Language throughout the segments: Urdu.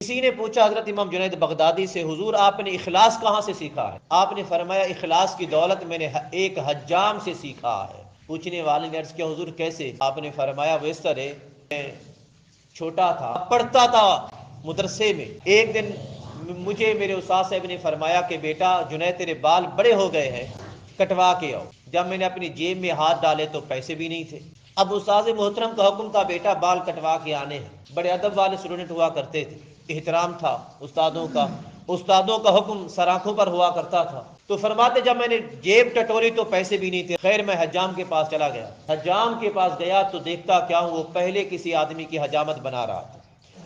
کسی نے پوچھا حضرت امام جنید بغدادی سے، حضور آپ نے اخلاص کہاں سے سیکھا ہے؟ آپ نے فرمایا اخلاص کی دولت میں نے ایک حجام سے سیکھا ہے۔ پوچھنے والے نے عرض کیا حضور کیسے؟ آپ نے فرمایا وہ اس طرح، میں چھوٹا تھا، پڑھتا تھا مدرسے میں، ایک دن مجھے میرے استاد صاحب نے فرمایا کہ بیٹا جنید تیرے بال بڑے ہو گئے ہیں، کٹوا کے آؤ۔ جب میں نے اپنی جیب میں ہاتھ ڈالے تو پیسے بھی نہیں تھے۔ اب استاد محترم کا حکم تھا بیٹا بال کٹوا کے آنے ہیں، بڑے ادب والے اسٹوڈنٹ ہوا کرتے تھے، احترام تھا استادوں کا حکم سر آنکھوں پر ہوا کرتا تھا۔ تو فرماتے جب میں نے جیب ٹٹوری تو پیسے بھی نہیں تھے، خیر میں حجام کے پاس چلا گیا۔ حجام کے پاس گیا تو دیکھتا کیا ہوں، وہ پہلے کسی آدمی کی حجامت بنا رہا تھا،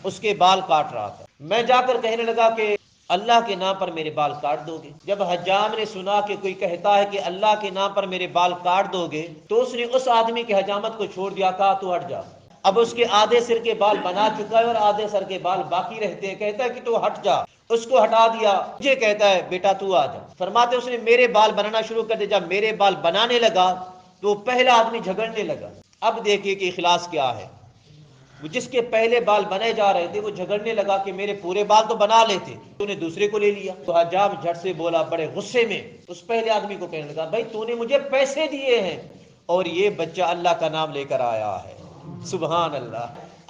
اس کے بال کاٹ رہا تھا۔ میں جا کر کہنے لگا کہ اللہ کے نام پر میرے بال کاٹ دو گے؟ جب حجام نے سنا کہ کوئی کہتا ہے کہ اللہ کے نام پر میرے بال کاٹ دو گے، تو اس نے اس آدمی کی حجامت کو چھوڑ دیا، کہا تو ہٹ جا۔ اب اس کے آدھے سر کے بال بنا چکا ہے اور آدھے سر کے بال باقی رہتے ہیں، کہتا ہے کہ تو ہٹ جا۔ اس کو ہٹا دیا، مجھے کہتا ہے بیٹا تو آ جا۔ فرماتے اس نے میرے بال بنانا شروع کر دیا۔ جب میرے بال بنانے لگا تو پہلا آدمی جھگڑنے لگا۔ اب دیکھیے کہ اخلاص کیا ہے، جس کے پہلے بال بنے جا رہے تھے وہ جھگڑنے لگا کہ میرے پورے بال تو بنا لیتے، تو نے دوسرے کو لے لیا۔ تو حجام جھٹ سے بولا بڑے غصے میں، اس پہلے آدمی کو کہنے لگا بھائی تو نے مجھے پیسے دیے ہیں اور یہ بچہ اللہ کا نام لے کر آیا ہے۔ سبحان اللہ،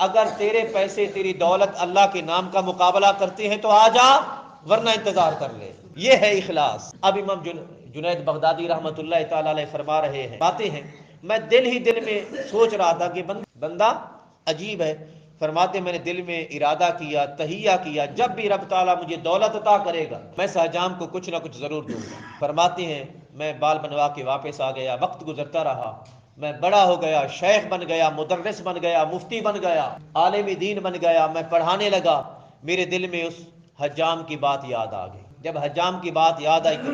اگر تیرے پیسے تیری دولت اللہ کے نام کا مقابلہ کرتے ہیں تو آ جا، ورنہ انتظار کر لے۔ یہ ہے اخلاص۔ اب امام جنید بغدادی رحمت اللہ تعالی علیہ فرما رہے ہیں، باتیں ہیں، میں دل ہی دل میں سوچ رہا تھا کہ بندہ عجیب ہے۔ فرماتے میں نے دل میں ارادہ کیا، تہیہ کیا، جب بھی رب تعالیٰ مجھے دولت عطا کرے گا میں اس حجام کو کچھ نہ کچھ ضرور دوں گا۔ فرماتے ہیں میں بال بنوا کے واپس آ گیا، وقت گزرتا رہا، میں بڑا ہو گیا، شیخ بن گیا، مدرس بن گیا، مفتی بن گیا، عالم دین بن گیا، میں پڑھانے لگا۔ میرے دل میں اس حجام کی بات یاد آ گئی۔ جب حجام کی بات یاد آئی تو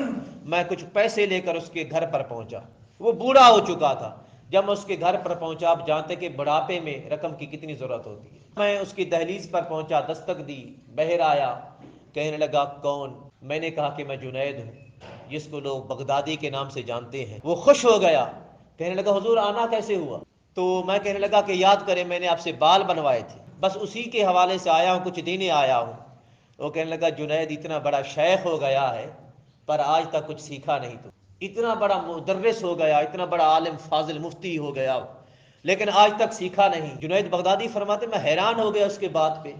میں کچھ پیسے لے کر اس کے گھر پر پہنچا۔ وہ بوڑھا ہو چکا تھا۔ جب میں اس کے گھر پر پہنچا، آپ جانتے کہ بڑھاپے میں رقم کی کتنی ضرورت ہوتی ہے۔ میں اس کی دہلیز پر پہنچا، دستک دی، بہر آیا، کہنے لگا کون؟ میں نے کہا کہ میں جنید ہوں، جس کو لوگ بغدادی کے نام سے جانتے ہیں۔ وہ خوش ہو گیا، کہنے لگا حضور آنا کیسے ہوا؟ تو میں کہنے لگا کہ یاد کریں میں نے آپ سے بال بنوائے تھے، بس اسی کے حوالے سے آیا ہوں، کچھ دینے آیا ہوں۔ وہ کہنے لگا جنید اتنا بڑا شیخ ہو گیا ہے پر آج تک کچھ سیکھا نہیں، تو اتنا بڑا مدرس ہو گیا، اتنا بڑا عالم فاضل مفتی ہو گیا لیکن آج تک سیکھا نہیں۔ جنید بغدادی فرماتے میں حیران ہو گیا اس کے بات پہ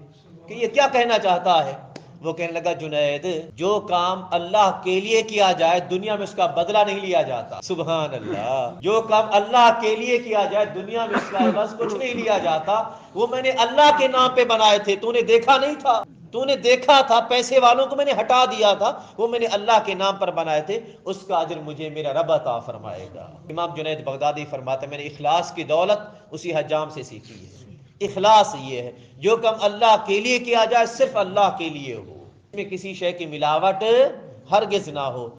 کہ یہ کیا کہنا چاہتا ہے۔ وہ کہنے لگا جنید جو کام اللہ کے لیے کیا جائے دنیا میں اس کا بدلہ نہیں لیا جاتا۔ سبحان اللہ، جو کام اللہ کے لیے کیا جائے دنیا میں اس کا عوض کچھ نہیں لیا جاتا۔ وہ میں نے اللہ کے نام پہ بنائے تھے، تو نے دیکھا نہیں تھا، تو نے دیکھا تھا پیسے والوں کو میں نے ہٹا دیا تھا، وہ میں نے اللہ کے نام پر بنائے تھے، اس کا اجر مجھے میرا رب عطا فرمائے گا۔ امام جنید بغدادی فرماتے میں نے اخلاص کی دولت اسی حجام سے سیکھی ہے۔ اخلاص یہ ہے جو کام اللہ کے لیے کیا جائے صرف اللہ کے لیے ہو، اس میں کسی شے کی ملاوٹ ہرگز نہ ہو۔